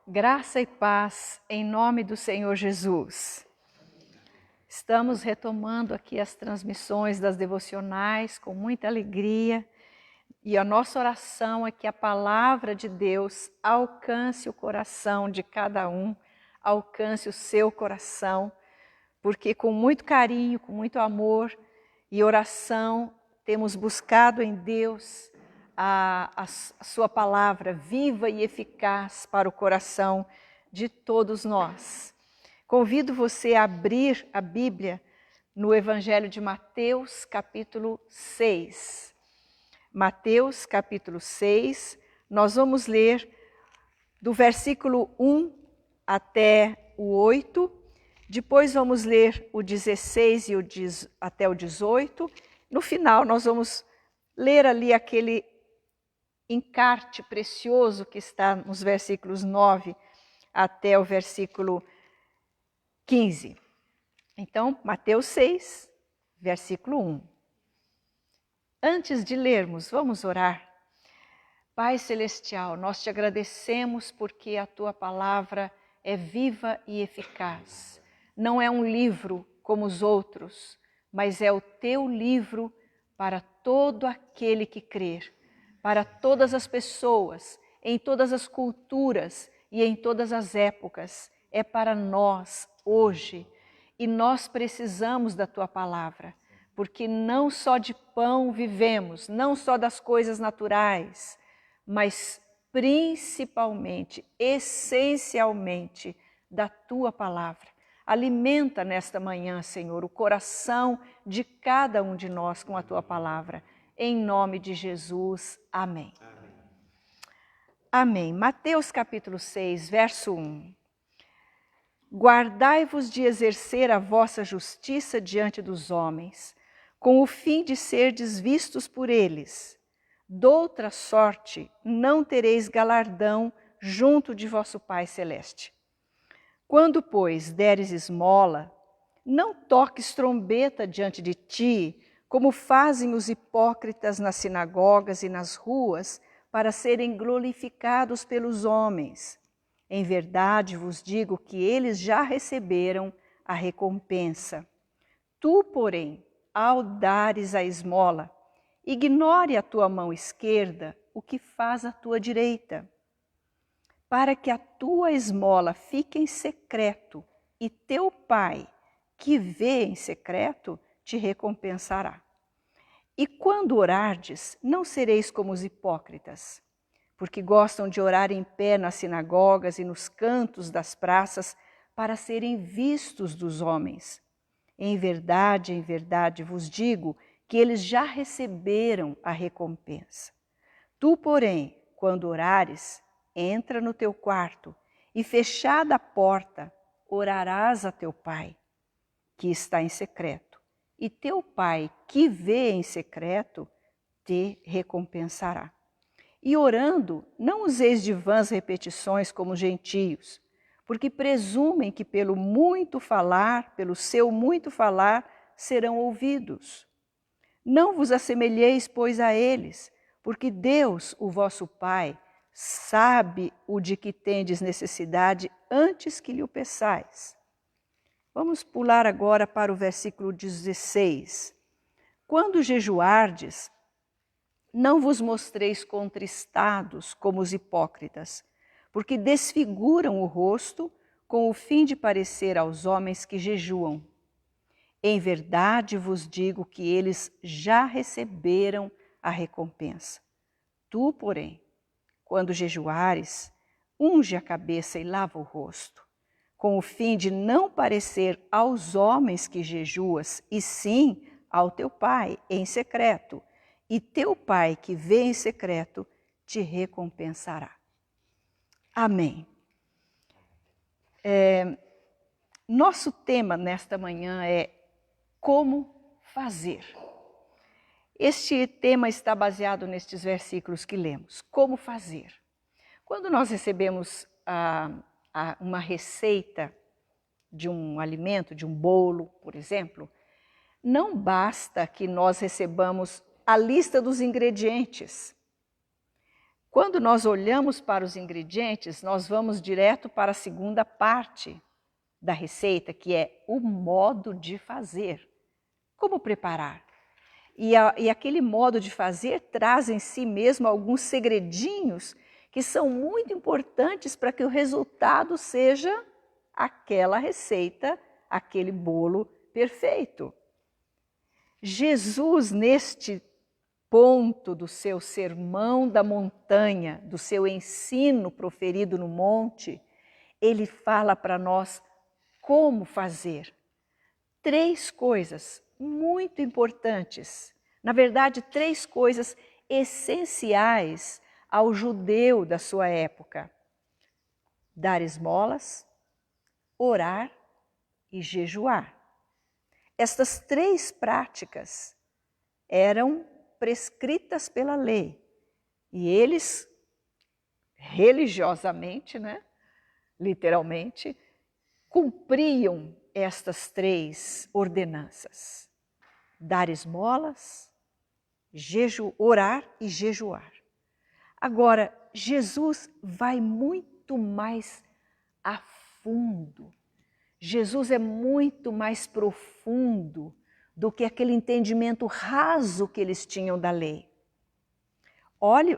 Graça e paz em nome do Senhor Jesus. Estamos retomando aqui as transmissões das devocionais com muita alegria e a nossa oração é que a palavra de Deus alcance o coração de cada um, alcance o seu coração, porque com muito carinho, com muito amor e oração temos buscado em Deus a sua palavra viva e eficaz para o coração de todos nós. Convido você a abrir a Bíblia no Evangelho de Mateus, capítulo 6. Mateus, capítulo 6, nós vamos ler do versículo 1 até o 8, depois vamos ler o 16 até o 18, no final nós vamos ler ali aquele encarte precioso que está nos versículos 9 até o versículo 15. Então, Mateus 6, versículo 1. Antes de lermos, vamos orar. Pai Celestial, nós te agradecemos porque a tua palavra é viva e eficaz. Não é um livro como os outros, mas é o teu livro para todo aquele que crer. Para todas as pessoas, em todas as culturas e em todas as épocas. É para nós hoje e nós precisamos da tua palavra, porque não só de pão vivemos, não só das coisas naturais, mas principalmente, essencialmente da tua palavra. Alimenta nesta manhã, Senhor, o coração de cada um de nós com a tua palavra. Em nome de Jesus, amém. Amém. Amém. Mateus capítulo 6, verso 1. Guardai-vos de exercer a vossa justiça diante dos homens, com o fim de serdes vistos por eles. Doutra sorte não tereis galardão junto de vosso Pai Celeste. Quando, pois, deres esmola, não toques trombeta diante de ti, como fazem os hipócritas nas sinagogas e nas ruas, para serem glorificados pelos homens. Em verdade vos digo que eles já receberam a recompensa. Tu, porém, ao dares a esmola, ignore a tua mão esquerda o que faz a tua direita, para que a tua esmola fique em secreto, e teu Pai, que vê em secreto, te recompensará. E quando orardes, não sereis como os hipócritas, porque gostam de orar em pé nas sinagogas e nos cantos das praças para serem vistos dos homens. Em verdade vos digo que eles já receberam a recompensa. Tu, porém, quando orares, entra no teu quarto e, fechada a porta, orarás a teu Pai, que está em secreto. E teu Pai, que vê em secreto, te recompensará. E orando, não useis de vãs repetições como os gentios, porque presumem que pelo seu muito falar, serão ouvidos. Não vos assemelheis, pois, a eles, porque Deus, o vosso Pai, sabe o de que tendes necessidade antes que lhe o peçais. Vamos pular agora para o versículo 16. Quando jejuardes, não vos mostreis contristados como os hipócritas, porque desfiguram o rosto com o fim de parecer aos homens que jejuam. Em verdade vos digo que eles já receberam a recompensa. Tu, porém, quando jejuares, unge a cabeça e lava o rosto, com o fim de não parecer aos homens que jejuas, e sim ao teu Pai em secreto, e teu Pai que vê em secreto te recompensará. Amém. Nosso tema nesta manhã é como fazer. Este tema está baseado nestes versículos que lemos. Como fazer? Quando nós recebemos uma receita de um alimento, de um bolo, por exemplo, não basta que nós recebamos a lista dos ingredientes. Quando nós olhamos para os ingredientes, nós vamos direto para a segunda parte da receita, que é o modo de fazer. Como preparar? E aquele modo de fazer traz em si mesmo alguns segredinhos que são muito importantes para que o resultado seja aquela receita, aquele bolo perfeito. Jesus, neste ponto do seu sermão da montanha, do seu ensino proferido no monte, ele fala para nós como fazer. 3 coisas muito importantes, na verdade 3 coisas essenciais ao judeu da sua época: dar esmolas, orar e jejuar. Estas 3 práticas eram prescritas pela lei e eles religiosamente, literalmente, cumpriam estas 3 ordenanças: dar esmolas, orar e jejuar. Agora, Jesus vai muito mais a fundo. Jesus é muito mais profundo do que aquele entendimento raso que eles tinham da lei.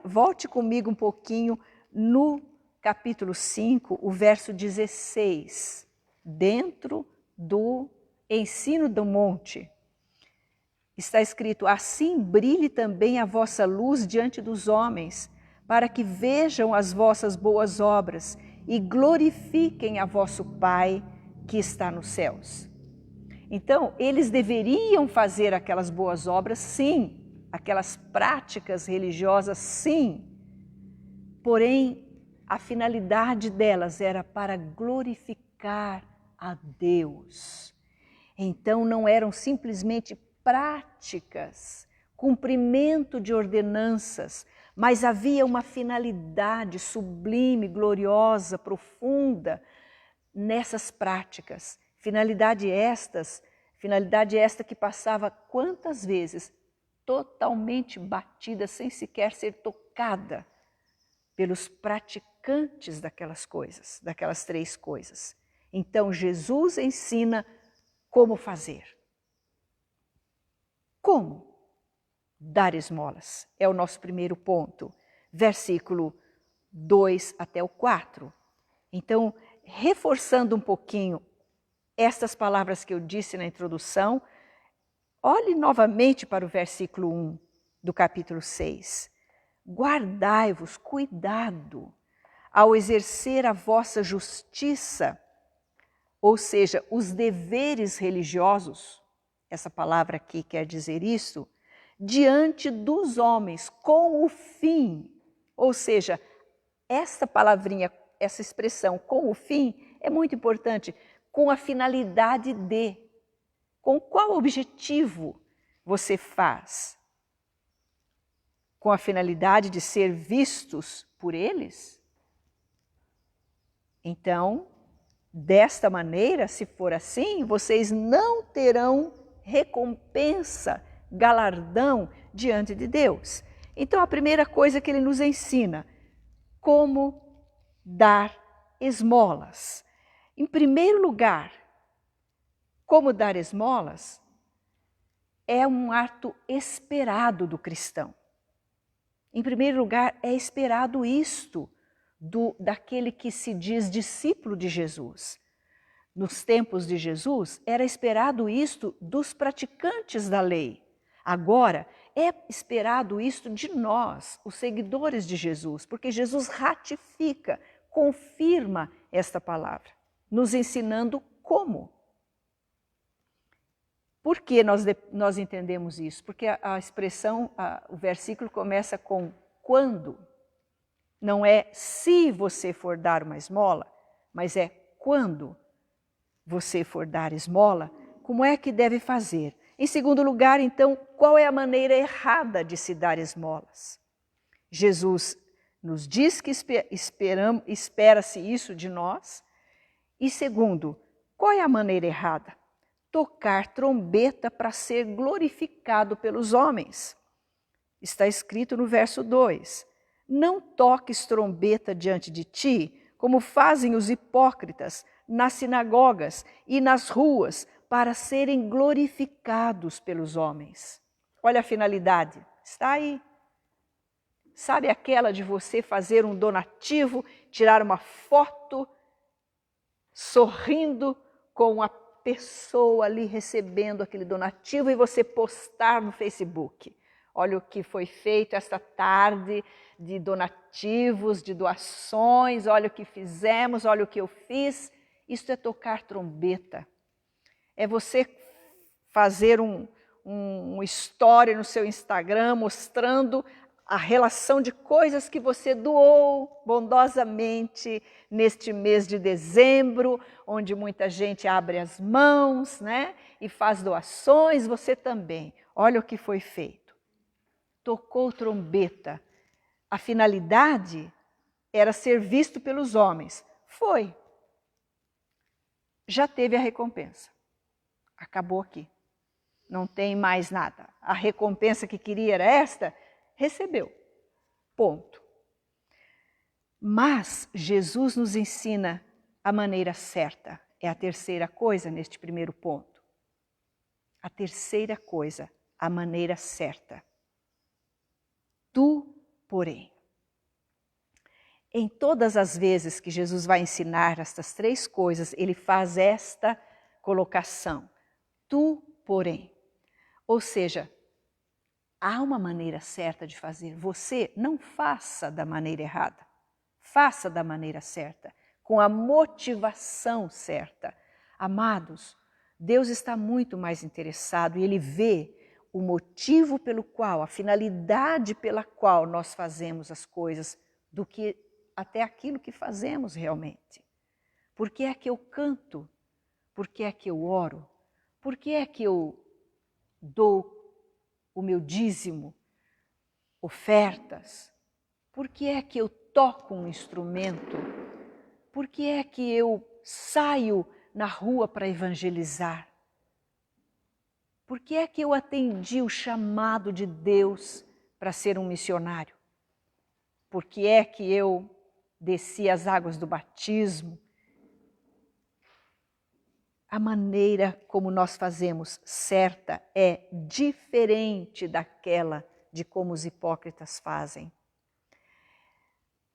Volte comigo um pouquinho no capítulo 5, o verso 16, dentro do ensino do monte. Está escrito: assim brilhe também a vossa luz diante dos homens, para que vejam as vossas boas obras e glorifiquem a vosso Pai que está nos céus. Então, eles deveriam fazer aquelas boas obras, sim, aquelas práticas religiosas, sim, porém, a finalidade delas era para glorificar a Deus. Então, não eram simplesmente práticas, cumprimento de ordenanças, mas havia uma finalidade sublime, gloriosa, profunda nessas práticas. Finalidade esta que passava quantas vezes totalmente batida, sem sequer ser tocada pelos praticantes daquelas coisas, daquelas 3 coisas. Então, Jesus ensina como fazer. Como? Dar esmolas. É o nosso primeiro ponto. Versículo 2 até o 4. Então, reforçando um pouquinho estas palavras que eu disse na introdução, olhe novamente para o versículo 1 do capítulo 6. Guardai-vos, cuidado, ao exercer a vossa justiça, ou seja, os deveres religiosos, essa palavra aqui quer dizer isso, diante dos homens, com o fim, ou seja, essa palavrinha, essa expressão, com o fim, é muito importante, com a finalidade de. Com qual objetivo você faz? Com a finalidade de ser vistos por eles? Então, desta maneira, se for assim, vocês não terão recompensa, galardão diante de Deus. Então, a primeira coisa que ele nos ensina, como dar esmolas. Em primeiro lugar, como dar esmolas é um ato esperado do cristão. Em primeiro lugar, é esperado isto daquele que se diz discípulo de Jesus. Nos tempos de Jesus, era esperado isto dos praticantes da lei. Agora, é esperado isto de nós, os seguidores de Jesus, porque Jesus ratifica, confirma esta palavra, nos ensinando como. Por que nós entendemos isso? Porque a expressão, o versículo começa com quando. Não é se você for dar uma esmola, mas é quando você for dar esmola, como é que deve fazer? Em segundo lugar, então, qual é a maneira errada de se dar esmolas? Jesus nos diz que espera-se isso de nós. E segundo, qual é a maneira errada? Tocar trombeta para ser glorificado pelos homens. Está escrito no verso 2. Não toques trombeta diante de ti, como fazem os hipócritas nas sinagogas e nas ruas, para serem glorificados pelos homens. Olha a finalidade, está aí. Sabe aquela de você fazer um donativo, tirar uma foto, sorrindo com a pessoa ali recebendo aquele donativo e você postar no Facebook. Olha o que foi feito esta tarde de donativos, de doações, olha o que fizemos, olha o que eu fiz. Isso é tocar trombeta. É você fazer um story no seu Instagram mostrando a relação de coisas que você doou bondosamente neste mês de dezembro, onde muita gente abre as mãos, né? E faz doações, você também. Olha o que foi feito. Tocou trombeta. A finalidade era ser visto pelos homens. Foi. Já teve a recompensa. Acabou aqui. Não tem mais nada. A recompensa que queria era esta, recebeu. Ponto. Mas Jesus nos ensina a maneira certa. É a terceira coisa neste primeiro ponto. A terceira coisa, a maneira certa. Tu, porém. Em todas as vezes que Jesus vai ensinar estas três coisas, ele faz esta colocação. Tu, porém. Ou seja, há uma maneira certa de fazer. Você não faça da maneira errada. Faça da maneira certa, com a motivação certa. Amados, Deus está muito mais interessado e Ele vê o motivo pelo qual, a finalidade pela qual nós fazemos as coisas, do que até aquilo que fazemos realmente. Por que é que eu canto? Por que é que eu oro? Por que é que eu dou o meu dízimo, ofertas? Por que é que eu toco um instrumento? Por que é que eu saio na rua para evangelizar? Por que é que eu atendi o chamado de Deus para ser um missionário? Por que é que eu desci as águas do batismo? A maneira como nós fazemos certa é diferente daquela de como os hipócritas fazem.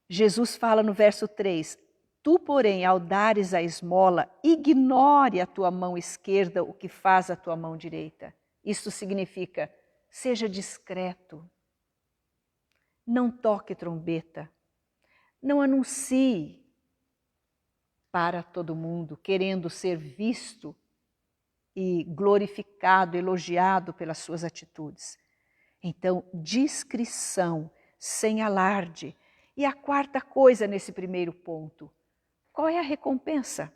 Jesus fala no verso 3, tu, porém, ao dares a esmola, ignore a tua mão esquerda o que faz a tua mão direita. Isto significa, seja discreto, não toque trombeta, não anuncie para todo mundo, querendo ser visto e glorificado, elogiado pelas suas atitudes. Então, discrição, sem alarde. E a quarta coisa nesse primeiro ponto, qual é a recompensa?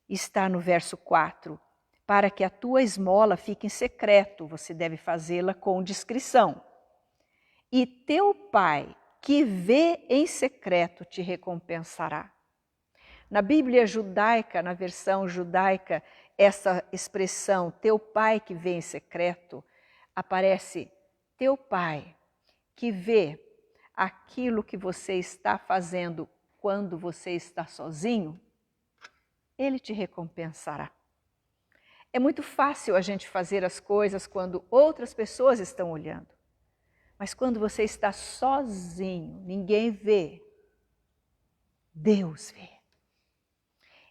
Está no verso 4. Para que a tua esmola fique em secreto, você deve fazê-la com discrição. E teu pai, que vê em secreto, te recompensará. Na Bíblia judaica, na versão judaica, essa expressão, teu pai que vê em secreto, aparece teu pai que vê aquilo que você está fazendo quando você está sozinho, ele te recompensará. É muito fácil a gente fazer as coisas quando outras pessoas estão olhando. Mas quando você está sozinho, ninguém vê, Deus vê.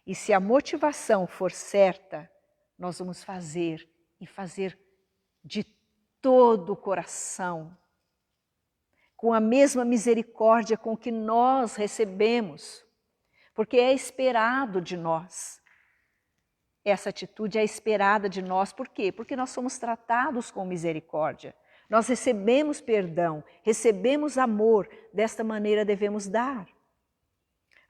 E se a motivação for certa, nós vamos fazer e fazer de todo o coração, com a mesma misericórdia com que nós recebemos, porque é esperado de nós. Essa atitude é esperada de nós, por quê? Porque nós somos tratados com misericórdia. Nós recebemos perdão, recebemos amor, desta maneira devemos dar.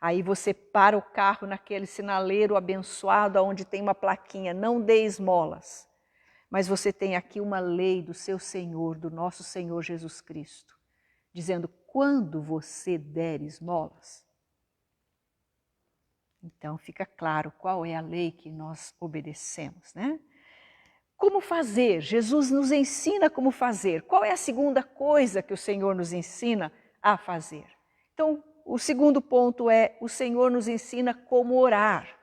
Aí você para o carro naquele sinaleiro abençoado, onde tem uma plaquinha, não dê esmolas. Mas você tem aqui uma lei do seu Senhor, do nosso Senhor Jesus Cristo, dizendo, quando você der esmolas. Então fica claro qual é a lei que nós obedecemos, né? Como fazer? Jesus nos ensina como fazer. Qual é a segunda coisa que o Senhor nos ensina a fazer. Então, o segundo ponto é, o Senhor nos ensina como orar.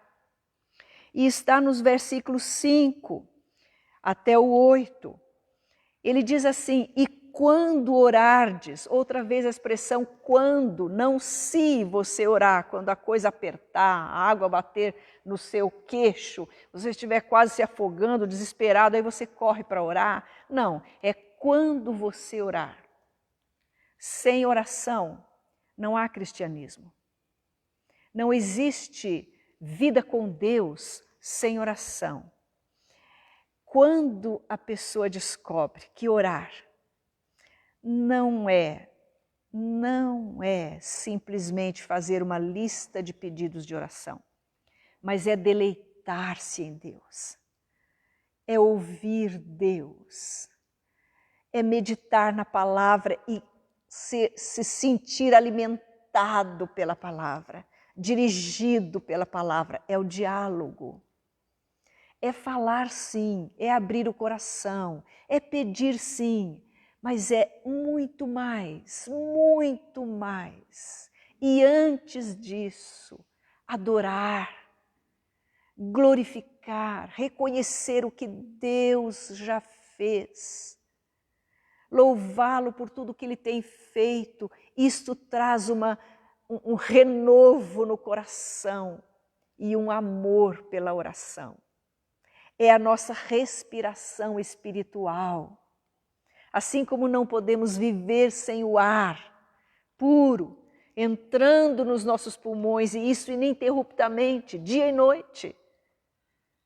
E está nos versículos 5 até o 8. Ele diz assim, e quando orardes, outra vez a expressão quando, não se você orar, quando a coisa apertar, a água bater no seu queixo, você estiver quase se afogando, desesperado, aí você corre para orar. Não, é quando você orar. Sem oração, não há cristianismo. Não existe vida com Deus sem oração. Quando a pessoa descobre que orar não é simplesmente fazer uma lista de pedidos de oração, mas é deleitar-se em Deus, é ouvir Deus, é meditar na palavra e se sentir alimentado pela palavra, dirigido pela palavra, é o diálogo. É falar sim, é abrir o coração, é pedir sim, mas é muito mais, muito mais. E antes disso, adorar, glorificar, reconhecer o que Deus já fez, louvá-lo por tudo que Ele tem feito. Isto traz um renovo no coração e um amor pela oração. É a nossa respiração espiritual. Assim como não podemos viver sem o ar puro, entrando nos nossos pulmões, e isso ininterruptamente, dia e noite,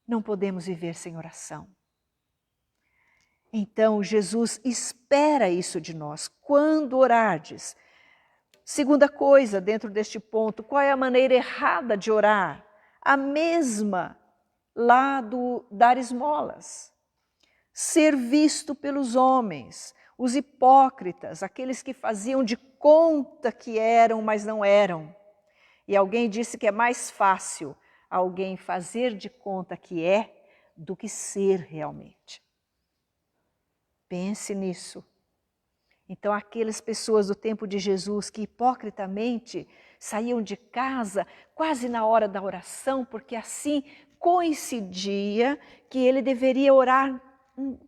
não podemos viver sem oração. Então, Jesus espera isso de nós. Quando orardes. Segunda coisa, dentro deste ponto, qual é a maneira errada de orar? A mesma lá do dar esmolas. Ser visto pelos homens, os hipócritas, aqueles que faziam de conta que eram, mas não eram. E alguém disse que é mais fácil alguém fazer de conta que é do que ser realmente. Pense nisso. Então, aquelas pessoas do tempo de Jesus que hipocritamente saíam de casa quase na hora da oração, porque assim coincidia que ele deveria orar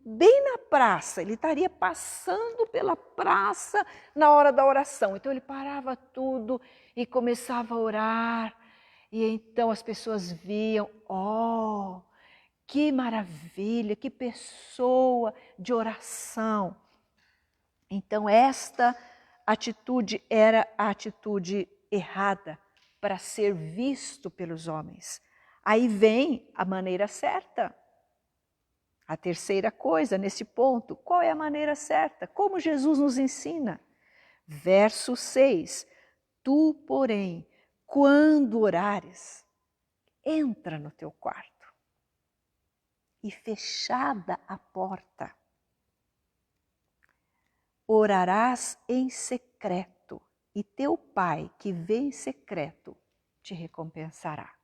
bem na praça, ele estaria passando pela praça na hora da oração. Então ele parava tudo e começava a orar, e então as pessoas viam, oh, que maravilha, que pessoa de oração. Então esta atitude era a atitude errada para ser visto pelos homens. Aí vem a maneira certa. A terceira coisa nesse ponto, qual é a maneira certa? Como Jesus nos ensina? Verso 6, tu, porém, quando orares, entra no teu quarto e fechada a porta, orarás em secreto e teu Pai que vê em secreto te recompensará.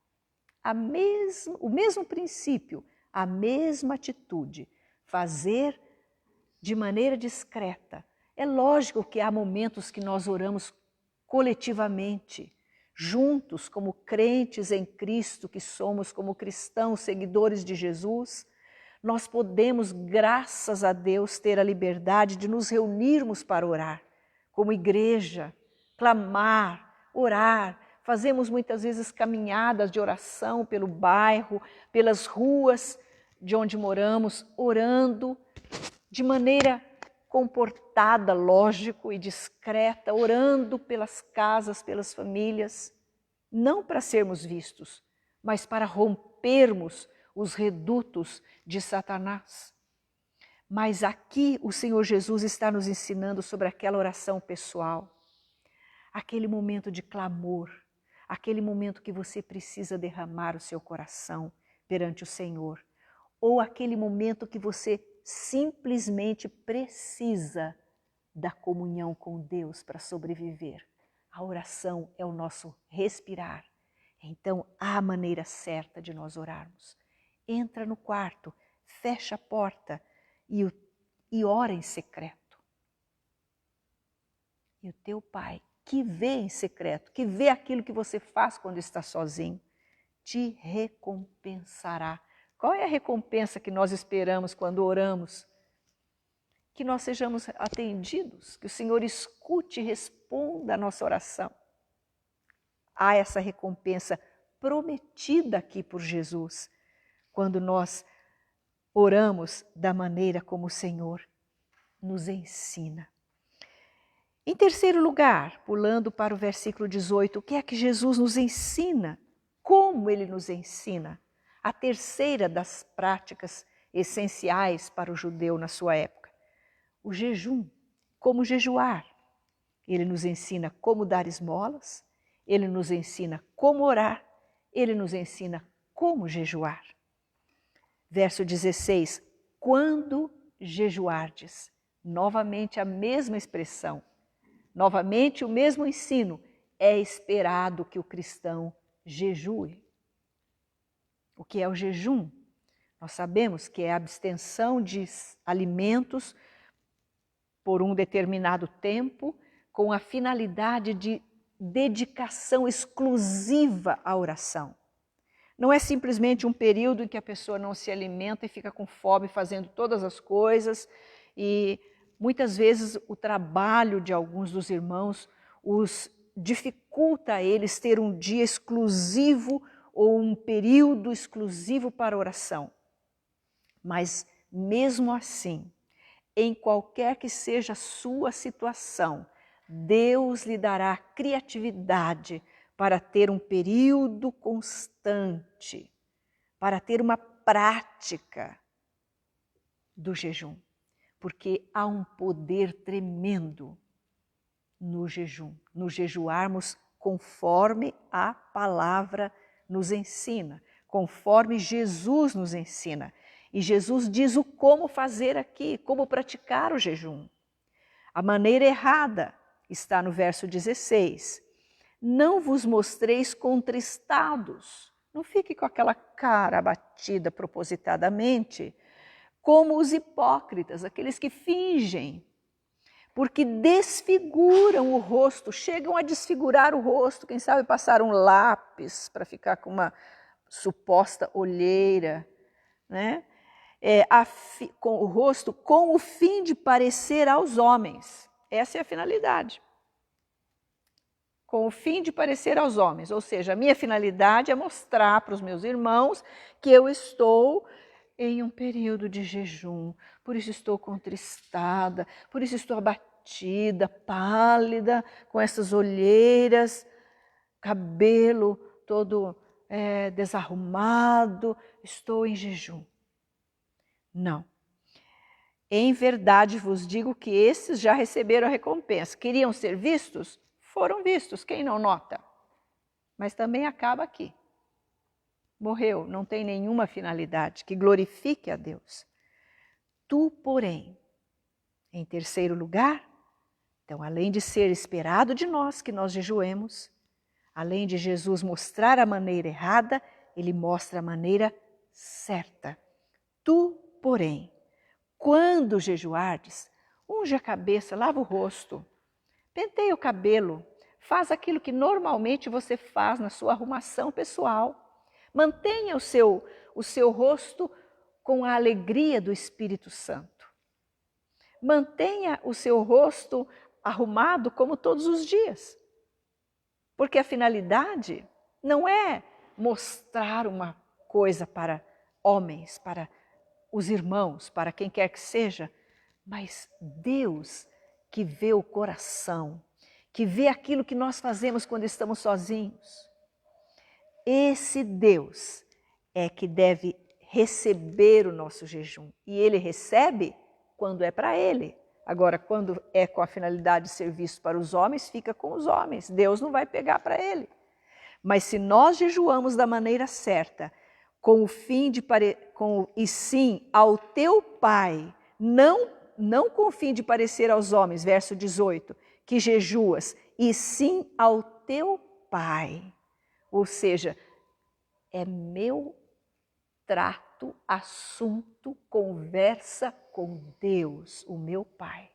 O mesmo princípio, a mesma atitude, fazer de maneira discreta. É lógico que há momentos que nós oramos coletivamente, juntos, como crentes em Cristo que somos, como cristãos, seguidores de Jesus. Nós podemos, graças a Deus, ter a liberdade de nos reunirmos para orar, como igreja, clamar, orar. Fazemos muitas vezes caminhadas de oração pelo bairro, pelas ruas de onde moramos, orando de maneira comportada, lógico e discreta, orando pelas casas, pelas famílias, não para sermos vistos, mas para rompermos os redutos de Satanás. Mas aqui o Senhor Jesus está nos ensinando sobre aquela oração pessoal, aquele momento de clamor, aquele momento que você precisa derramar o seu coração perante o Senhor, ou aquele momento que você simplesmente precisa da comunhão com Deus para sobreviver. A oração é o nosso respirar. Então, há a maneira certa de nós orarmos. Entra no quarto, fecha a porta e ora em secreto. E o teu Pai, que vê em secreto, que vê aquilo que você faz quando está sozinho, te recompensará. Qual é a recompensa que nós esperamos quando oramos? Que nós sejamos atendidos, que o Senhor escute e responda a nossa oração. Há essa recompensa prometida aqui por Jesus, quando nós oramos da maneira como o Senhor nos ensina. Em terceiro lugar, pulando para o versículo 18, o que é que Jesus nos ensina? Como Ele nos ensina? A terceira das práticas essenciais para o judeu na sua época. O jejum, como jejuar. Ele nos ensina como dar esmolas, Ele nos ensina como orar, Ele nos ensina como jejuar. Verso 16, quando jejuardes, novamente a mesma expressão, novamente o mesmo ensino, é esperado que o cristão jejue. O que é o jejum? Nós sabemos que é a abstenção de alimentos por um determinado tempo, com a finalidade de dedicação exclusiva à oração. Não é simplesmente um período em que a pessoa não se alimenta e fica com fome fazendo todas as coisas, e muitas vezes o trabalho de alguns dos irmãos os dificulta a eles ter um dia exclusivo ou um período exclusivo para oração. Mas mesmo assim, em qualquer que seja a sua situação, Deus lhe dará criatividade para ter um período constante, para ter uma prática do jejum. Porque há um poder tremendo no jejum, no jejuarmos conforme a palavra nos ensina, conforme Jesus nos ensina. E Jesus diz o como fazer aqui, como praticar o jejum. A maneira errada está no verso 16. Não vos mostreis contristados. Não fique com aquela cara abatida propositadamente, como os hipócritas, aqueles que fingem, porque desfiguram o rosto, chegam a desfigurar o rosto, quem sabe passar um lápis para ficar com uma suposta olheira, né? Com o rosto, com o fim de parecer aos homens. Essa é a finalidade. Com o fim de parecer aos homens, ou seja, a minha finalidade é mostrar para os meus irmãos que eu estou em um período de jejum, por isso estou contristada, por isso estou abatida, pálida, com essas olheiras, cabelo todo desarrumado, estou em jejum. Não. Em verdade vos digo que esses já receberam a recompensa. Queriam ser vistos? Foram vistos, quem não nota? Mas também acaba aqui. Morreu, não tem nenhuma finalidade que glorifique a Deus. Tu, porém, em terceiro lugar, então, além de ser esperado de nós que nós jejuemos, além de Jesus mostrar a maneira errada, Ele mostra a maneira certa. Tu, porém, quando jejuardes, unge a cabeça, lava o rosto, penteia o cabelo, faz aquilo que normalmente você faz na sua arrumação pessoal. Mantenha o seu rosto com a alegria do Espírito Santo. Mantenha o seu rosto arrumado como todos os dias. Porque a finalidade não é mostrar uma coisa para homens, para os irmãos, para quem quer que seja, mas Deus que vê o coração, que vê aquilo que nós fazemos quando estamos sozinhos. Esse Deus é que deve receber o nosso jejum. E Ele recebe quando é para Ele. Agora, quando é com a finalidade de ser visto para os homens, fica com os homens. Deus não vai pegar para Ele. Mas se nós jejuamos da maneira certa, com o fim de e sim ao teu Pai, não com o fim de parecer aos homens, verso 18, que jejuas, e sim ao teu Pai. Ou seja, é meu trato, assunto, conversa com Deus, o meu Pai.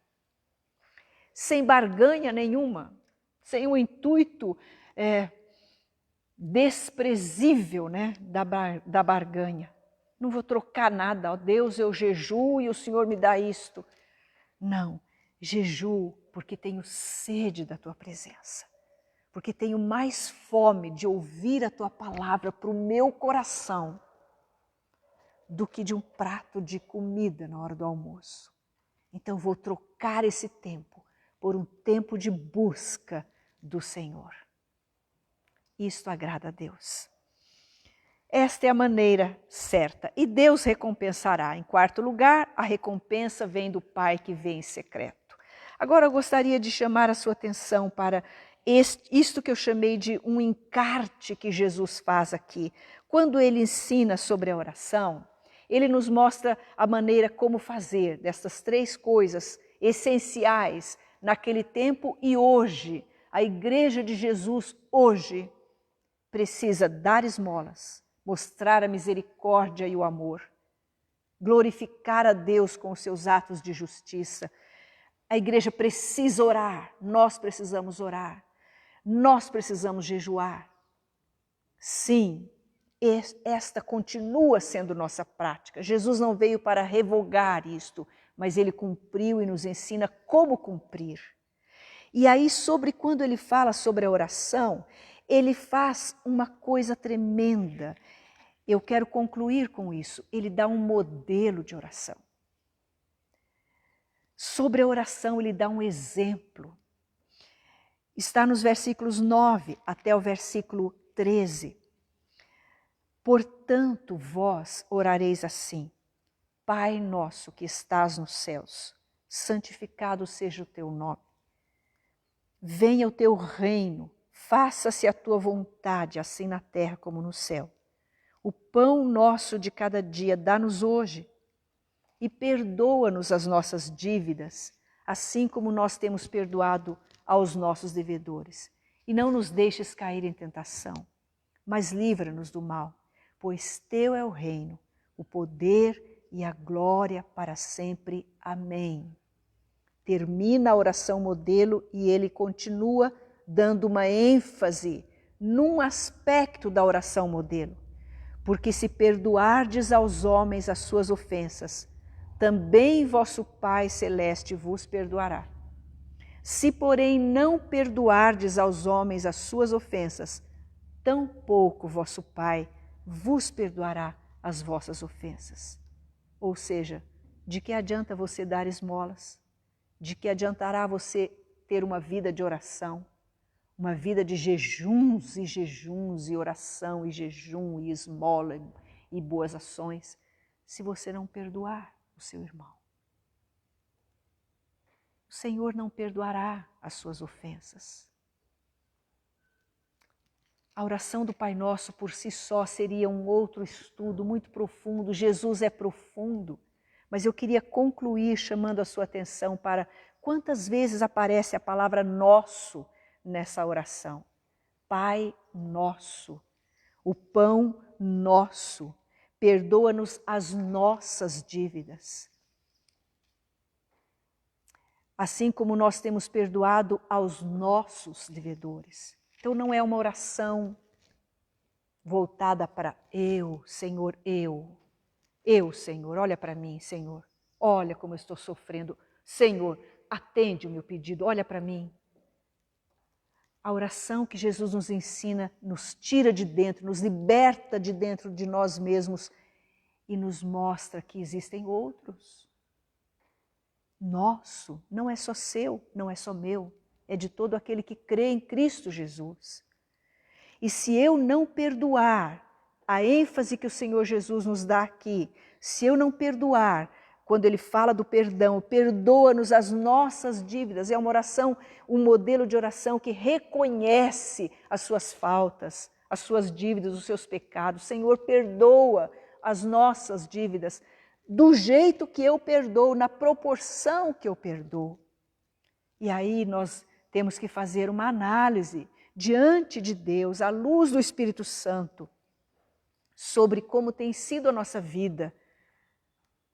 sem barganha nenhuma, sem um intuito desprezível, né, da barganha. Não vou trocar nada, ó Deus, eu jejuo e o Senhor me dá isto. Não, jejuo porque tenho sede da tua presença, porque tenho mais fome de ouvir a tua palavra para o meu coração do que de um prato de comida na hora do almoço. Então vou trocar esse tempo por um tempo de busca do Senhor. Isto agrada a Deus. Esta é a maneira certa. E Deus recompensará. Em quarto lugar, a recompensa vem do Pai que vê em secreto. Agora eu gostaria de chamar a sua atenção para isto que eu chamei de um encarte que Jesus faz aqui. Quando ele ensina sobre a oração, ele nos mostra a maneira como fazer dessas três coisas essenciais naquele tempo e hoje. A igreja de Jesus hoje precisa dar esmolas, mostrar a misericórdia e o amor, glorificar a Deus com os seus atos de justiça. A igreja precisa orar, nós precisamos orar, nós precisamos jejuar. Sim, esta continua sendo nossa prática. Jesus não veio para revogar isto, mas ele cumpriu e nos ensina como cumprir. E aí, quando ele fala sobre a oração, ele faz uma coisa tremenda. Eu quero concluir com isso. Ele dá um modelo de oração. Sobre a oração, ele dá um exemplo. Está nos versículos 9 até o versículo 13. Portanto, vós orareis assim: Pai nosso que estás nos céus, santificado seja o teu nome. Venha o teu reino, faça-se a tua vontade, assim na terra como no céu. O pão nosso de cada dia dá-nos hoje e perdoa-nos as nossas dívidas, assim como nós temos perdoado aos nossos devedores. E não nos deixes cair em tentação, mas livra-nos do mal, pois teu é o reino, o poder e a glória para sempre. Amém. Termina a oração modelo e ele continua dando uma ênfase num aspecto da oração modelo. Porque se perdoardes aos homens as suas ofensas, também vosso Pai Celeste vos perdoará. Se, porém, não perdoardes aos homens as suas ofensas, tampouco vosso Pai vos perdoará as vossas ofensas. Ou seja, de que adianta você dar esmolas? De que adiantará você ter uma vida de oração? Uma vida de jejuns e oração e jejum e esmola e boas ações, se você não perdoar o seu irmão. O Senhor não perdoará as suas ofensas. A oração do Pai Nosso por si só seria um outro estudo muito profundo. Jesus é profundo, mas eu queria concluir chamando a sua atenção para quantas vezes aparece a palavra nosso nessa oração. Pai nosso, o pão nosso, perdoa-nos as nossas dívidas. Assim como nós temos perdoado aos nossos devedores. Então não é uma oração voltada para eu, Senhor, eu. Eu, Senhor, olha para mim, Senhor. Olha como eu estou sofrendo. Senhor, atende o meu pedido, olha para mim. A oração que Jesus nos ensina nos tira de dentro, nos liberta de dentro de nós mesmos e nos mostra que existem outros. Nosso, não é só seu, não é só meu, é de todo aquele que crê em Cristo Jesus. E se eu não perdoar, a ênfase que o Senhor Jesus nos dá aqui, se eu não perdoar, quando ele fala do perdão, perdoa-nos as nossas dívidas, é uma oração, um modelo de oração que reconhece as suas faltas, as suas dívidas, os seus pecados. Senhor, perdoa as nossas dívidas do jeito que eu perdoo, na proporção que eu perdoo. E aí nós temos que fazer uma análise diante de Deus, à luz do Espírito Santo, sobre como tem sido a nossa vida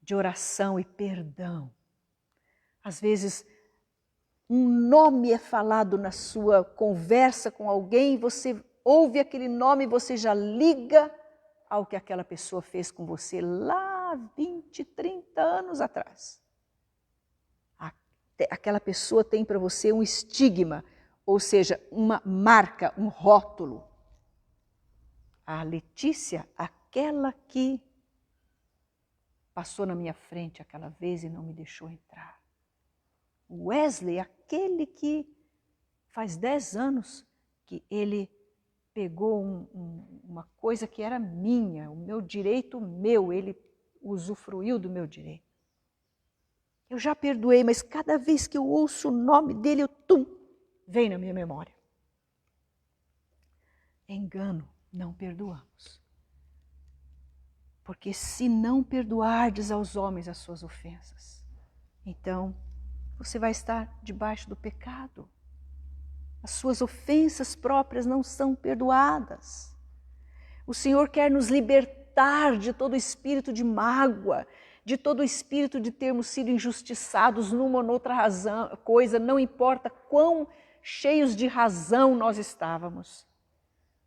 de oração e perdão. Às vezes um nome é falado na sua conversa com alguém, você ouve aquele nome e você já liga ao que aquela pessoa fez com você lá 20, 30 anos atrás. Aquela pessoa tem para você um estigma, ou seja, uma marca, um rótulo. A Letícia, aquela que passou na minha frente aquela vez e não me deixou entrar. O Wesley, aquele que faz 10 anos que ele pegou uma coisa que era minha, o meu direito meu, ele usufruiu do meu direito. Eu já perdoei, mas cada vez que eu ouço o nome dele, vem na minha memória. Engano, não perdoamos. Porque se não perdoardes aos homens as suas ofensas, então você vai estar debaixo do pecado. As suas ofensas próprias não são perdoadas. O Senhor quer nos libertar de todo espírito de mágoa, de todo espírito de termos sido injustiçados numa ou noutra coisa, não importa quão cheios de razão nós estávamos.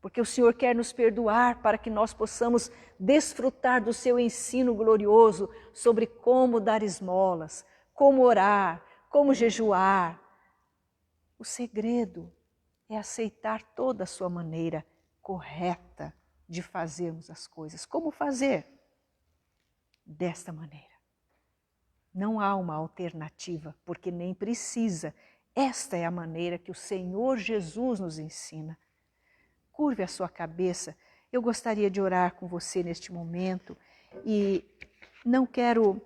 Porque o Senhor quer nos perdoar para que nós possamos desfrutar do seu ensino glorioso sobre como dar esmolas, como orar, como jejuar. O segredo é aceitar toda a sua maneira correta de fazermos as coisas. Como fazer? Desta maneira. Não há uma alternativa, porque nem precisa. Esta é a maneira que o Senhor Jesus nos ensina. Curve a sua cabeça. Eu gostaria de orar com você neste momento e não quero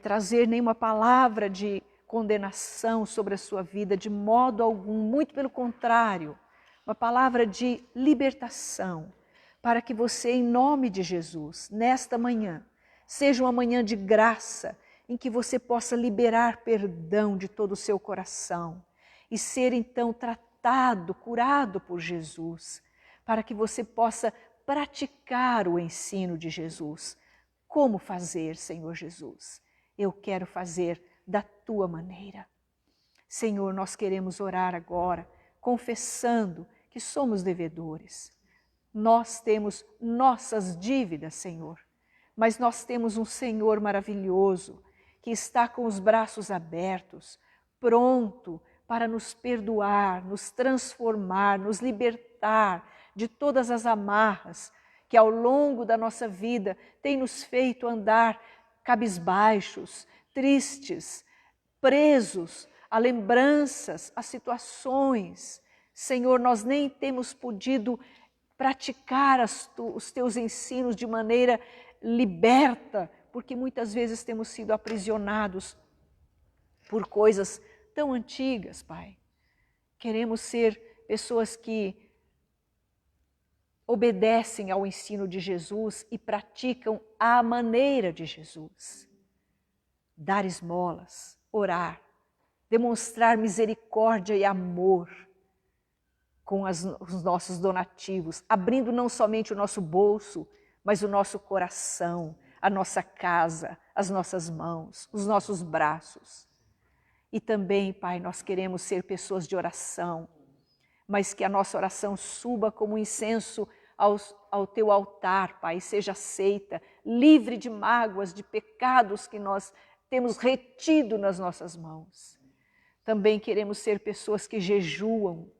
trazer nenhuma palavra de condenação sobre a sua vida, de modo algum, muito pelo contrário, uma palavra de libertação, para que você, em nome de Jesus, nesta manhã, seja uma manhã de graça, em que você possa liberar perdão de todo o seu coração e ser então tratado, curado por Jesus, para que você possa praticar o ensino de Jesus. Como fazer, Senhor Jesus? Eu quero fazer da tua maneira. Senhor, nós queremos orar agora, confessando que somos devedores. Nós temos nossas dívidas, Senhor, mas nós temos um Senhor maravilhoso que está com os braços abertos, pronto para nos perdoar, nos transformar, nos libertar de todas as amarras que ao longo da nossa vida tem nos feito andar cabisbaixos, tristes, presos a lembranças, a situações. Senhor, nós nem temos podido praticar os teus ensinos de maneira liberta, porque muitas vezes temos sido aprisionados por coisas tão antigas, Pai. Queremos ser pessoas que obedecem ao ensino de Jesus e praticam a maneira de Jesus. Dar esmolas, orar, demonstrar misericórdia e amor com os nossos donativos, abrindo não somente o nosso bolso, mas o nosso coração, a nossa casa, as nossas mãos, os nossos braços. E também, Pai, nós queremos ser pessoas de oração, mas que a nossa oração suba como incenso ao teu altar, Pai, seja aceita, livre de mágoas, de pecados que nós temos retido nas nossas mãos. Também queremos ser pessoas que jejuam,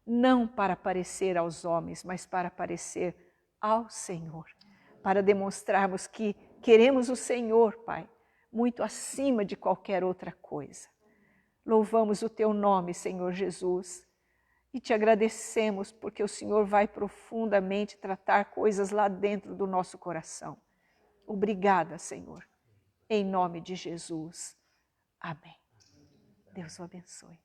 não para parecer aos homens, mas para parecer ao Senhor, para demonstrarmos que queremos o Senhor, Pai, muito acima de qualquer outra coisa. Louvamos o teu nome, Senhor Jesus, e te agradecemos porque o Senhor vai profundamente tratar coisas lá dentro do nosso coração. Obrigada, Senhor. Em nome de Jesus. Amém. Deus o abençoe.